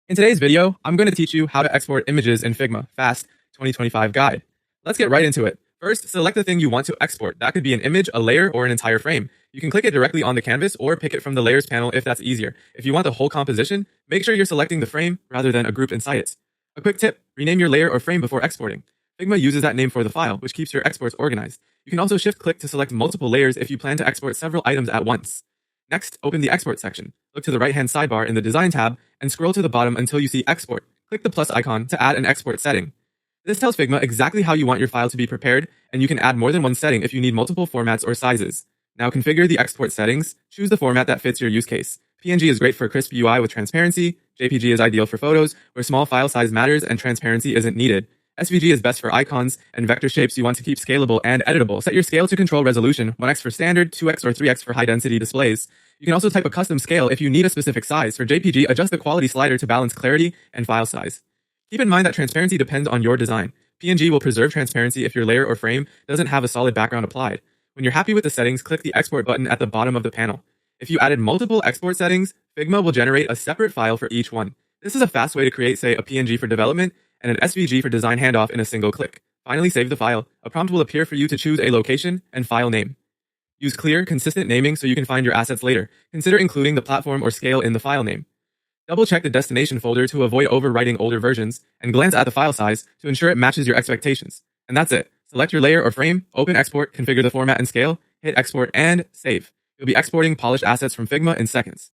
In today's video, I'm going to teach you how to export images in Figma Fast 2025 guide. Let's get right into it. First, select the thing you want to export. That could be an image, a layer, or an entire frame. You can click it directly on the canvas or pick it from the layers panel if that's easier. If you want the whole composition, make sure you're selecting the frame rather than a group inside it. A quick tip, rename your layer or frame before exporting. Figma uses that name for the file, which keeps your exports organized. You can also shift-click to select multiple layers if you plan to export several items at once. Next, open the Export section. Look to the right-hand sidebar in the Design tab and scroll to the bottom until you see Export. Click the plus icon to add an export setting. This tells Figma exactly how you want your file to be prepared, and you can add more than one setting if you need multiple formats or sizes. Now configure the export settings, choose the format that fits your use case. PNG is great for crisp UI with transparency, JPG is ideal for photos, where small file size matters and transparency isn't needed. SVG is best for icons, and vector shapes you want to keep scalable and editable. Set your scale to control resolution, 1x for standard, 2x or 3x for high-density displays. You can also type a custom scale if you need a specific size. For JPG, adjust the quality slider to balance clarity and file size. Keep in mind that transparency depends on your design. PNG will preserve transparency if your layer or frame doesn't have a solid background applied. When you're happy with the settings, click the Export button at the bottom of the panel. If you added multiple export settings, Figma will generate a separate file for each one. This is a fast way to create, say, a PNG for development and an SVG for design handoff in a single click. Finally, save the file. A prompt will appear for you to choose a location and file name. Use clear, consistent naming so you can find your assets later. Consider including the platform or scale in the file name. Double-check the destination folder to avoid overwriting older versions, and glance at the file size to ensure it matches your expectations. And that's it. Select your layer or frame, open Export, configure the format and scale, hit Export, and save. You'll be exporting polished assets from Figma in seconds.